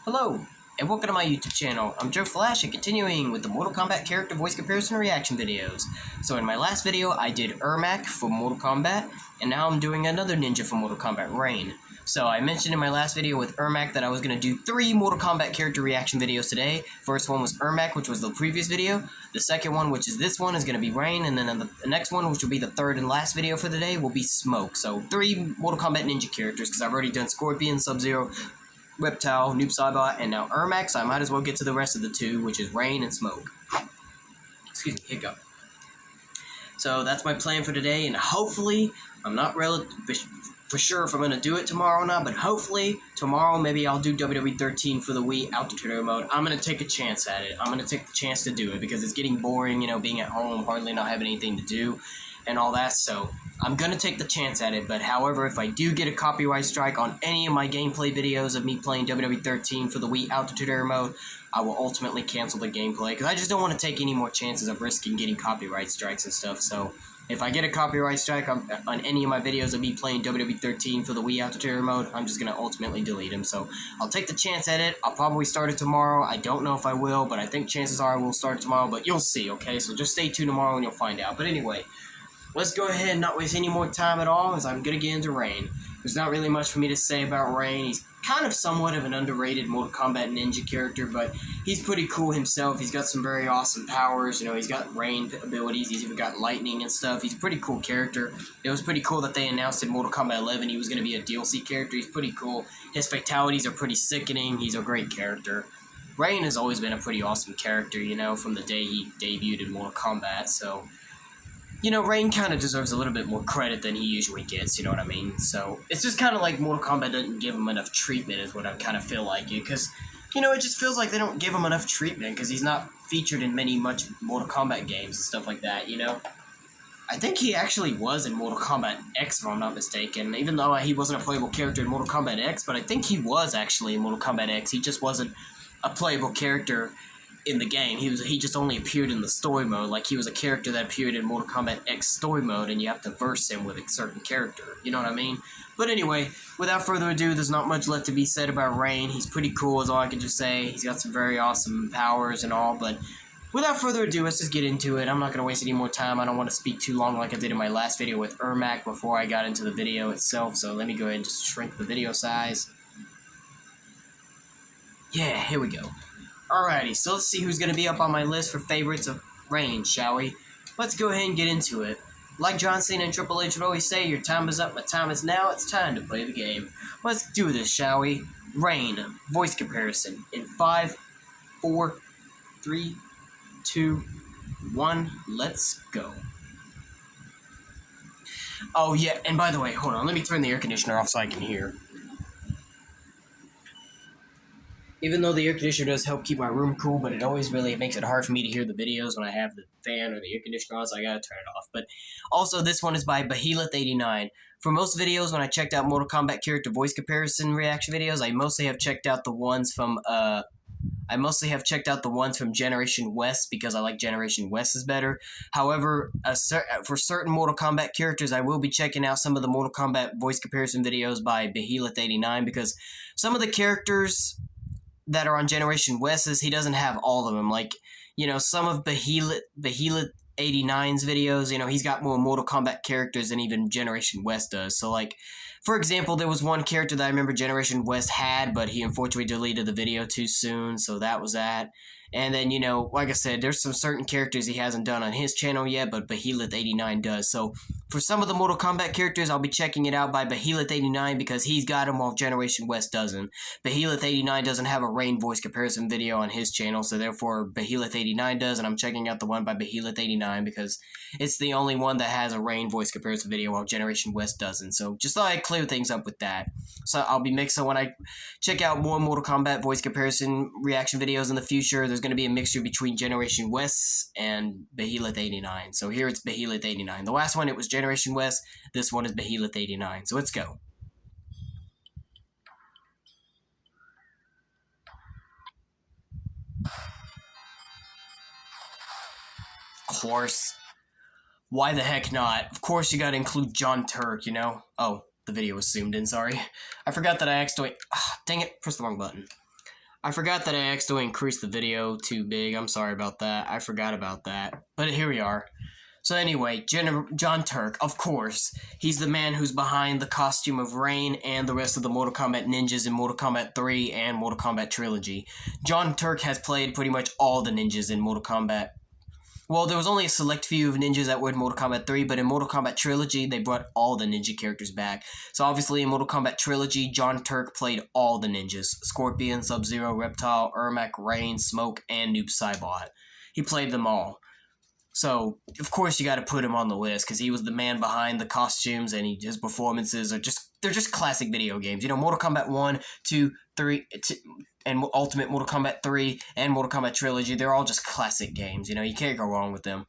Hello, and welcome to my YouTube channel. I'm Joe Flash, and continuing with the Mortal Kombat character voice comparison reaction videos. So in my last video, I did Ermac for Mortal Kombat, and now I'm doing another ninja for Mortal Kombat, Rain. So I mentioned in my last video with Ermac that I was going to do 3 Mortal Kombat character reaction videos today. First one was Ermac, which was the previous video. The second one, which is this one, is going to be Rain, and then the next one, which will be the third and last video for the day, will be Smoke. So 3 Mortal Kombat ninja characters, because I've already done Scorpion, Sub-Zero, Reptile, Noob Saibot, and now Ermac, so I might as well get to the rest of the 2, which is Rain and Smoke. Excuse me, hiccup. So that's my plan for today, and hopefully, I'm not for sure if I'm going to do it tomorrow or not, but hopefully, tomorrow maybe I'll do WWE 13 for the Wii Altitude mode. I'm going to take a chance at it. I'm going to take the chance to do it, because it's getting boring, you know, being at home, hardly not having anything to do, and all that, so I'm going to take the chance at it. But however, if I do get a copyright strike on any of my gameplay videos of me playing WWE 13 for the Wii Altitude Era mode, I will ultimately cancel the gameplay, because I just don't want to take any more chances of risking getting copyright strikes and stuff. So if I get a copyright strike on any of my videos of me playing WWE 13 for the Wii Altitude Era mode, I'm just going to ultimately delete them. So I'll take the chance at it. I'll probably start it tomorrow. I don't know if I will, but I think chances are I will start it tomorrow, but you'll see, okay? So just stay tuned tomorrow and you'll find out. But anyway, let's go ahead and not waste any more time at all, as I'm going to get into Rain. There's not really much for me to say about Rain. He's kind of somewhat of an underrated Mortal Kombat ninja character, but he's pretty cool himself. He's got some very awesome powers. You know, he's got rain abilities. He's even got lightning and stuff. He's a pretty cool character. It was pretty cool that they announced in Mortal Kombat 11 he was going to be a DLC character. He's pretty cool. His fatalities are pretty sickening. He's a great character. Rain has always been a pretty awesome character, you know, from the day he debuted in Mortal Kombat, so you know, Rain kind of deserves a little bit more credit than he usually gets, you know what I mean? So, it's just kind of like Mortal Kombat doesn't give him enough treatment is what I kind of feel like, because, you know, it just feels like they don't give him enough treatment, because he's not featured in much Mortal Kombat games and stuff like that, you know? I think he actually was in Mortal Kombat X, if I'm not mistaken, even though he wasn't a playable character in Mortal Kombat X, but I think he was actually in Mortal Kombat X. He just wasn't a playable character in the game. He just only appeared in the story mode. Like, he was a character that appeared in Mortal Kombat X story mode, and you have to verse him with a certain character. You know what I mean? But anyway, without further ado, there's not much left to be said about Rain. He's pretty cool, is all I can just say. He's got some very awesome powers and all, but without further ado, let's just get into it. I'm not going to waste any more time. I don't want to speak too long like I did in my last video with Ermac before I got into the video itself, so let me go ahead and just shrink the video size. Yeah, here we go. Alrighty, so let's see who's going to be up on my list for favorites of Rain, shall we? Let's go ahead and get into it. Like John Cena and Triple H would always say, your time is up, my time is now, it's time to play the game. Let's do this, shall we? Rain, voice comparison, in 5, 4, 3, 2, 1, let's go. Oh yeah, and by the way, hold on, let me turn the air conditioner off so I can hear. Even though the air conditioner does help keep my room cool, but it always really makes it hard for me to hear the videos when I have the fan or the air conditioner on, so I gotta turn it off. But also, this one is by Behemoth89. For most videos, when I checked out Mortal Kombat character voice comparison reaction videos, I mostly have checked out the ones from Generation West, because I like Generation West's better. However, for certain Mortal Kombat characters, I will be checking out some of the Mortal Kombat voice comparison videos by Behemoth89, because some of the characters that are on Generation West's, he doesn't have all of them. Like, you know, some of Behemoth89's videos, you know, he's got more Mortal Kombat characters than even Generation West does. So, like, for example, there was one character that I remember Generation West had, but he unfortunately deleted the video too soon, so that was that. And then, you know, like I said, there's some certain characters he hasn't done on his channel yet, but Behemoth89 does. So, for some of the Mortal Kombat characters, I'll be checking it out by Behemoth89, because he's got them while Generation West doesn't. Behemoth89 doesn't have a Rain voice comparison video on his channel, so therefore Behemoth89 does, and I'm checking out the one by Behemoth89 because it's the only one that has a Rain voice comparison video while Generation West doesn't. So, just thought I'd clear things up with that. So, I'll be mixing, when I check out more Mortal Kombat voice comparison reaction videos in the future, there's going to be a mixture between Generation West and Behemoth89. So here it's Behemoth89. The last one, it was Generation West. This one is Behemoth89. So let's go. Of course. Why the heck not? Of course you gotta include John Turk, you know? Oh, the video was zoomed in, sorry. I forgot that I accidentally... dang it, pressed the wrong button. I forgot that I accidentally increased the video too big. I'm sorry about that. I forgot about that. But here we are. So anyway, John Turk, of course. He's the man who's behind the costume of Rain and the rest of the Mortal Kombat ninjas in Mortal Kombat 3 and Mortal Kombat Trilogy. John Turk has played pretty much all the ninjas in Mortal Kombat. Well, there was only a select few of ninjas that were in Mortal Kombat 3, but in Mortal Kombat Trilogy, they brought all the ninja characters back. So obviously in Mortal Kombat Trilogy, John Turk played all the ninjas. Scorpion, Sub-Zero, Reptile, Ermac, Rain, Smoke, and Noob Saibot. He played them all. So, of course you gotta put him on the list, because he was the man behind the costumes, and his performances are they're just classic video games. You know, Mortal Kombat 1, 2, 3, and Ultimate Mortal Kombat 3, and Mortal Kombat Trilogy, they're all just classic games, you know, you can't go wrong with them.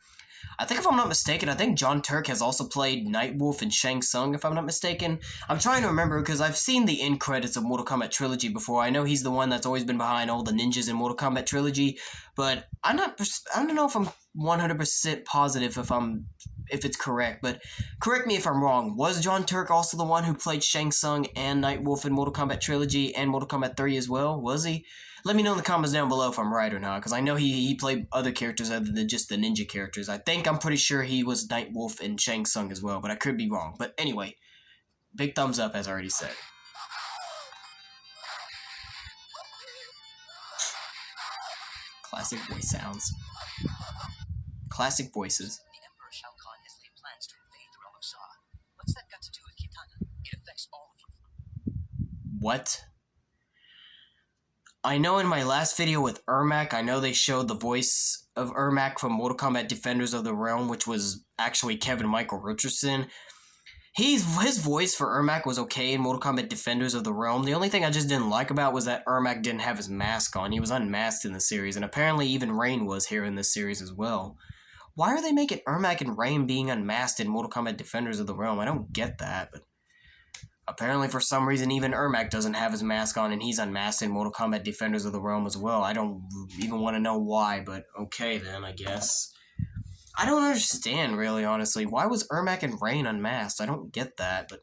I think if I'm not mistaken, I think John Turk has also played Nightwolf and Shang Tsung, if I'm not mistaken. I'm trying to remember, because I've seen the end credits of Mortal Kombat Trilogy before. I know he's the one that's always been behind all the ninjas in Mortal Kombat Trilogy, but I don't know if I'm 100% positive if it's correct, but correct me if I'm wrong. Was John Turk also the one who played Shang Tsung and Nightwolf in Mortal Kombat Trilogy and Mortal Kombat 3 as well? Was he? Let me know in the comments down below if I'm right or not, because I know he played other characters other than just the ninja characters. I'm pretty sure he was Nightwolf and Shang Tsung as well, but I could be wrong. But anyway, big thumbs up as I already said. Classic voice sounds. Classic voices. The Emperor Shao Kahn has laid plans to invade the realm of Xia. What's that got to do with Kitana? It affects all of you. What? I know in my last video with Ermac, I know they showed the voice of Ermac from Mortal Kombat Defenders of the Realm, which was actually Kevin Michael Richardson. His voice for Ermac was okay in Mortal Kombat Defenders of the Realm. The only thing I just didn't like about was that Ermac didn't have his mask on. He was unmasked in the series, and apparently even Rain was here in this series as well. Why are they making Ermac and Rain being unmasked in Mortal Kombat Defenders of the Realm? I don't get that, but apparently for some reason even Ermac doesn't have his mask on and he's unmasked in Mortal Kombat Defenders of the Realm as well. I don't even want to know why, but okay then, I guess. I don't understand, really, honestly. Why was Ermac and Rain unmasked? I don't get that, but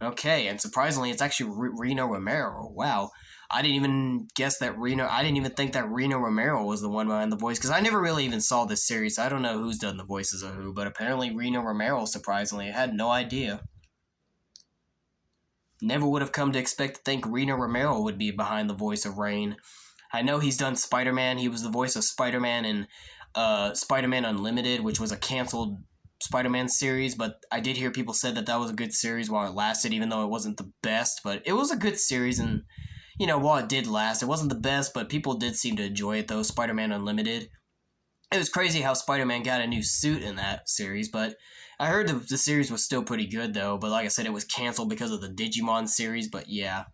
okay. And surprisingly, it's actually Reno Romero. Wow. I didn't even guess that I didn't even think that Reno Romero was the one behind the voice, because I never really even saw this series. I don't know who's done the voices of who, but apparently Reno Romero, surprisingly. I had no idea. Never would have come to expect to think Reno Romero would be behind the voice of Rain. I know he's done Spider-Man. He was the voice of Spider-Man in Spider-Man Unlimited, which was a canceled Spider-Man series, but I did hear people said that was a good series while it lasted, even though it wasn't the best, but it was a good series, and, you know, while it did last, it wasn't the best, but people did seem to enjoy it, though, Spider-Man Unlimited. It was crazy how Spider-Man got a new suit in that series, but I heard the series was still pretty good, though, but like I said, it was canceled because of the Digimon series, but yeah.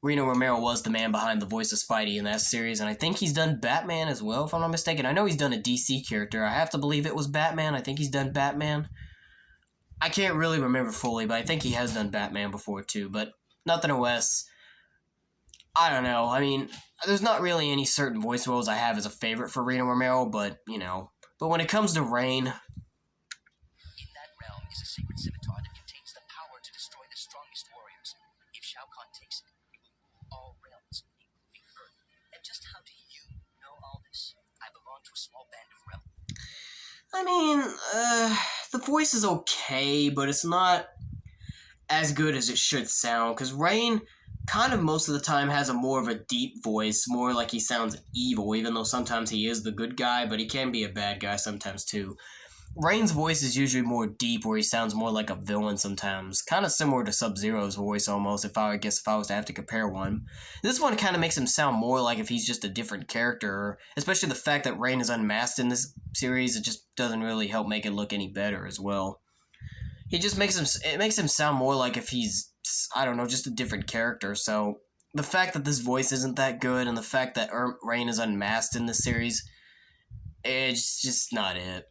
Reno Romero was the man behind the voice of Spidey in that series, and I think he's done Batman as well, if I'm not mistaken. I know he's done a DC character. I have to believe it was Batman. I think he's done Batman. I can't really remember fully, but I think he has done Batman before, too. But nonetheless, I don't know. I mean, there's not really any certain voice roles I have as a favorite for Reno Romero, but, you know. But when it comes to Rain, In that realm is a sacred scimitar that contains the power to destroy the strongest warriors. If Shao Kahn takes it, it will rule all realms, including Earth. And just how do you know all this? I belong to a small band of rebels. I mean, the voice is okay, but it's not as good as it should sound, because Rain kind of most of the time has a more of a deep voice, more like he sounds evil, even though sometimes he is the good guy, but he can be a bad guy sometimes too. Rain's voice is usually more deep, where he sounds more like a villain sometimes, kind of similar to Sub-Zero's voice almost, if I was to have to compare one. This one kind of makes him sound more like if he's just a different character, especially the fact that Rain is unmasked in this series, it just doesn't really help make it look any better as well. It makes him sound more like if he's, I don't know, just a different character, so the fact that this voice isn't that good, and the fact that Rain is unmasked in this series, it's just not it.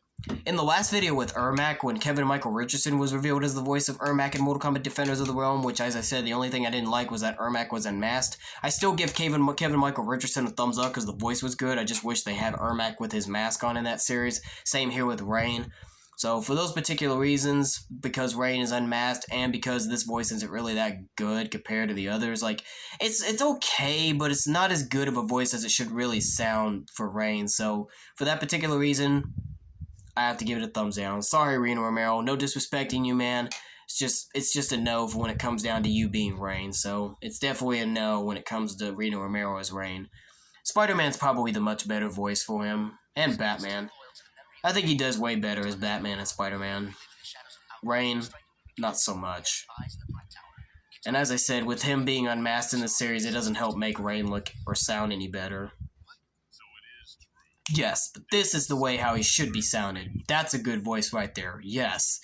In the last video with Ermac, when Kevin Michael Richardson was revealed as the voice of Ermac in Mortal Kombat Defenders of the Realm, which, as I said, the only thing I didn't like was that Ermac was unmasked. I still give Kevin Michael Richardson a thumbs up because the voice was good. I just wish they had Ermac with his mask on in that series. Same here with Rain. So for those particular reasons, because Rain is unmasked and because this voice isn't really that good compared to the others, like it's okay, but it's not as good of a voice as it should really sound for Rain. So for that particular reason, I have to give it a thumbs down. Sorry, Reno Romero. No disrespecting you, man. It's just a no when it comes down to you being Rain. So it's definitely a no when it comes to Reno Romero as Rain. Spider-Man's probably the much better voice for him, and Batman. I think he does way better as Batman and Spider-Man. Rain, not so much. And as I said, with him being unmasked in the series, it doesn't help make Rain look or sound any better. Yes, but this is the way how he should be sounded. That's a good voice right there. Yes.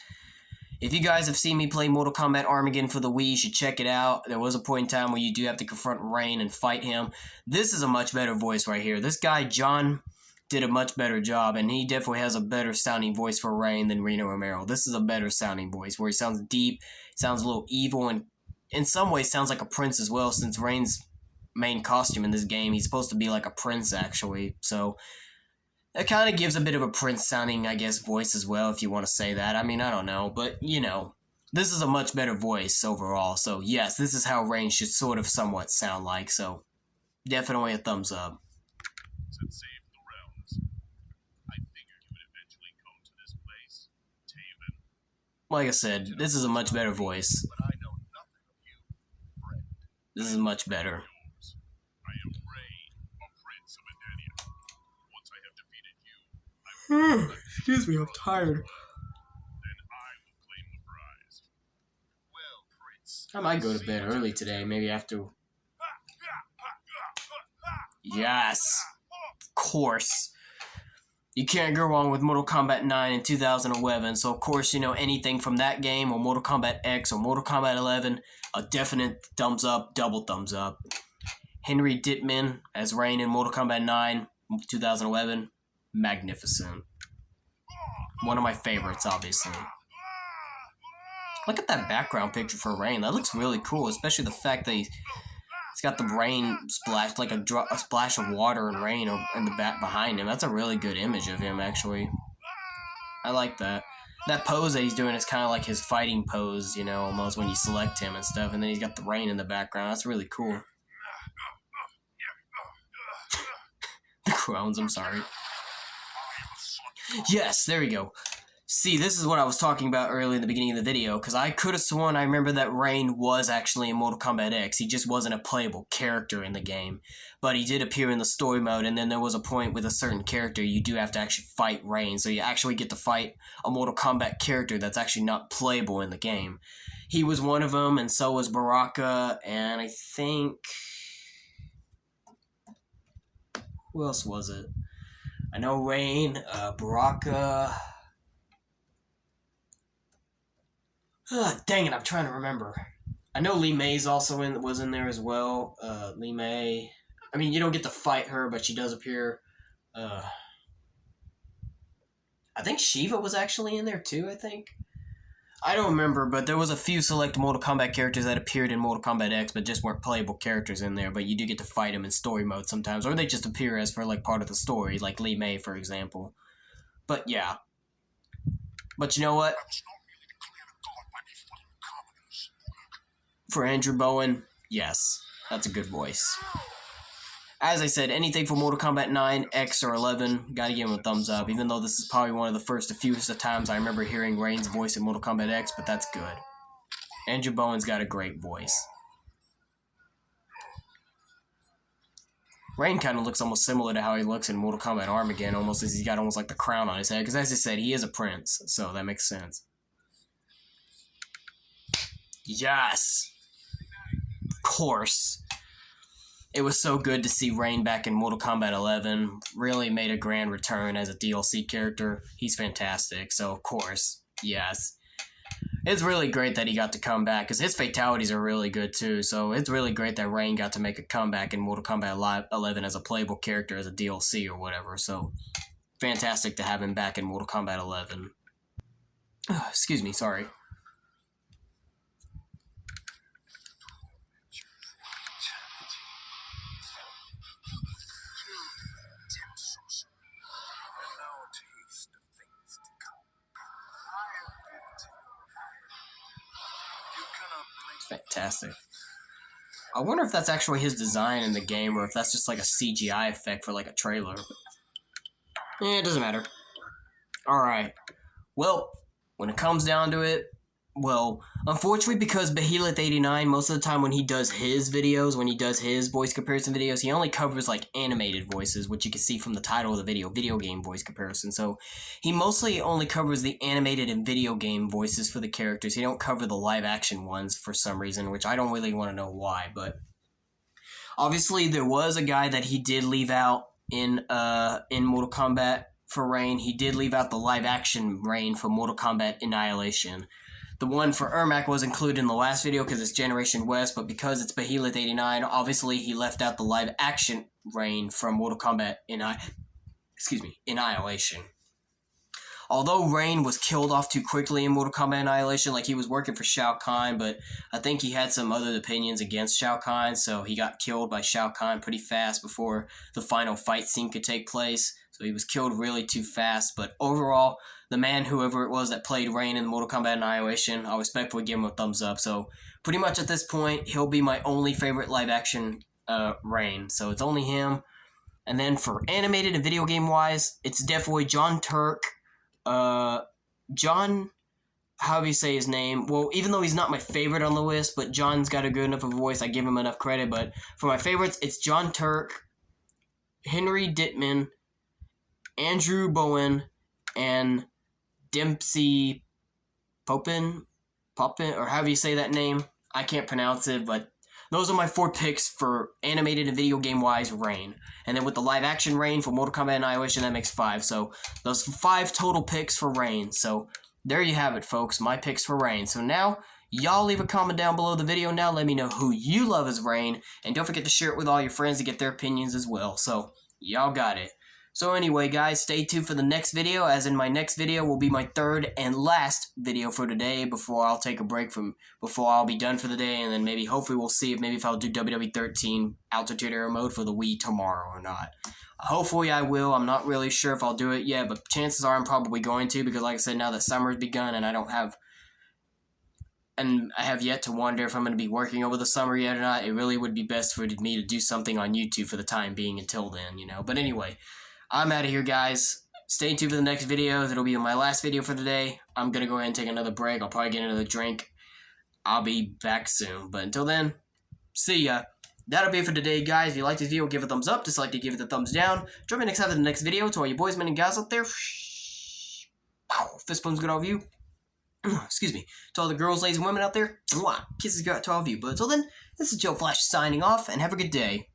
If you guys have seen me play Mortal Kombat Armageddon for the Wii, you should check it out. There was a point in time where you do have to confront Rain and fight him. This is a much better voice right here. This guy, John, did a much better job, and he definitely has a better sounding voice for Rain than Reno Romero. This is a better sounding voice, where he sounds deep, sounds a little evil, and in some ways sounds like a prince as well, since Rain's main costume in this game, he's supposed to be like a prince, actually. So it kind of gives a bit of a prince sounding, I guess, voice as well, if you want to say that. I mean, I don't know, but, you know, this is a much better voice overall. So, yes, this is how Rain should sort of somewhat sound like. So, definitely a thumbs up. Like I said, this is a much better voice. This is much better. Excuse me, I'm tired. I might go to bed early today, maybe after... Yes! Of course! You can't go wrong with Mortal Kombat 9 in 2011, so of course, you know, anything from that game, or Mortal Kombat X, or Mortal Kombat 11, a definite thumbs up, double thumbs up. Henry Dittman as Rain in Mortal Kombat 9, 2011, magnificent. One of my favorites, obviously. Look at that background picture for Rain. That looks really cool, especially the fact that he's got the rain splash, like a splash of water and rain in the back behind him. That's a really good image of him, actually. I like that. That pose that he's doing is kind of like his fighting pose, you know, almost when you select him and stuff. And then he's got the rain in the background. That's really cool. The crowns, I'm sorry. Yes, there we go. See, this is what I was talking about earlier in the beginning of the video, because I could have sworn I remember that Rain was actually in Mortal Kombat X. He just wasn't a playable character in the game. But he did appear in the story mode, and then there was a point with a certain character you do have to actually fight Rain, so you actually get to fight a Mortal Kombat character that's actually not playable in the game. He was one of them, and so was Baraka, and I think... Who else was it? I know Rain, Baraka... Dang it, I'm trying to remember. I know Li Mei's also was in there as well. Li Mei. I mean, you don't get to fight her, but she does appear. I think Shiva was actually in there too, I think. I don't remember, but there was a few select Mortal Kombat characters that appeared in Mortal Kombat X, but just weren't playable characters in there, but you do get to fight them in story mode sometimes, or they just appear as for, like, part of the story, like Li Mei, for example. But, yeah. But you know what? For Andrew Bowen, yes, that's a good voice. As I said, anything for Mortal Kombat 9, X, or 11, gotta give him a thumbs up, even though this is probably one of the first, fewest of times I remember hearing Rain's voice in Mortal Kombat X, but that's good. Andrew Bowen's got a great voice. Rain kind of looks almost similar to how he looks in Mortal Kombat Armageddon, almost as he's got almost like the crown on his head, because as I said, he is a prince, so that makes sense. Yes! Of course. It was so good to see Rain back in Mortal Kombat 11. Really made a grand return as a DLC character. He's fantastic, so of course, yes. It's really great that he got to come back, because his fatalities are really good too, so it's really great that Rain got to make a comeback in Mortal Kombat 11 as a playable character, as a DLC or whatever, so fantastic to have him back in Mortal Kombat 11. Excuse me, sorry. Fantastic. I wonder if that's actually his design in the game, or if that's just like a CGI effect for like a trailer. It doesn't matter. Alright. Well, when it comes down to it, well, unfortunately, because Behelit89, most of the time when he does his videos, when he does his voice comparison videos, he only covers like animated voices, which you can see from the title of the video game voice comparison. So he mostly only covers the animated and video game voices for the characters. He don't cover the live action ones for some reason, which I don't really want to know why, but obviously there was a guy that he did leave out in Mortal Kombat for Rain. He did leave out the live action Rain for Mortal Kombat Annihilation. The one for Ermac was included in the last video because it's Generation West, but because it's Behelit89, obviously he left out the live action Rain from Mortal Kombat Annihilation. Although Rain was killed off too quickly in Mortal Kombat Annihilation, like he was working for Shao Kahn, but I think he had some other opinions against Shao Kahn, so he got killed by Shao Kahn pretty fast before the final fight scene could take place. So he was killed really too fast, but overall, the man, whoever it was that played Rain in Mortal Kombat Annihilation, I'll respectfully give him a thumbs up. So pretty much at this point, he'll be my only favorite live-action Rain. So it's only him. And then for animated and video game-wise, it's definitely John Turk. John, however you say his name, well, even though he's not my favorite on the list, but John's got a good enough of a voice, I give him enough credit. But for my favorites, it's John Turk, Henry Dittman, Andrew Bowen, and Dempsey Popin, or however you say that name. I can't pronounce it, but those are my 4 picks for animated and video game-wise Rain. And then with the live-action Rain for Mortal Kombat Annihilation, that makes 5. So those 5 total picks for Rain. So there you have it, folks. My picks for Rain. So now, y'all leave a comment down below the video now. Let me know who you love as Rain. And don't forget to share it with all your friends to get their opinions as well. So, y'all got it. So anyway, guys, stay tuned for the next video, as in my next video will be my 3rd and last video for today before I'll take a break before I'll be done for the day, and then maybe, hopefully, we'll see if I'll do WWE 13 Altitude Era Mode for the Wii tomorrow or not. Hopefully I will. I'm not really sure if I'll do it yet, but chances are I'm probably going to, because like I said, now that summer's begun and I have yet to wonder if I'm going to be working over the summer yet or not, it really would be best for me to do something on YouTube for the time being until then, you know. But anyway, I'm out of here, guys. Stay tuned for the next videos. It'll be my last video for the day. I'm going to go ahead and take another break. I'll probably get another drink. I'll be back soon. But until then, see ya. That'll be it for today, guys. If you like this video, give it a thumbs up. Dislike it, give it a thumbs down. Join me next time for the next video. To all you boys, men, and guys out there, fist bumps good all of you. Excuse me. To all the girls, ladies, and women out there, kisses go out to all of you. But until then, this is Joe Flash signing off, and have a good day.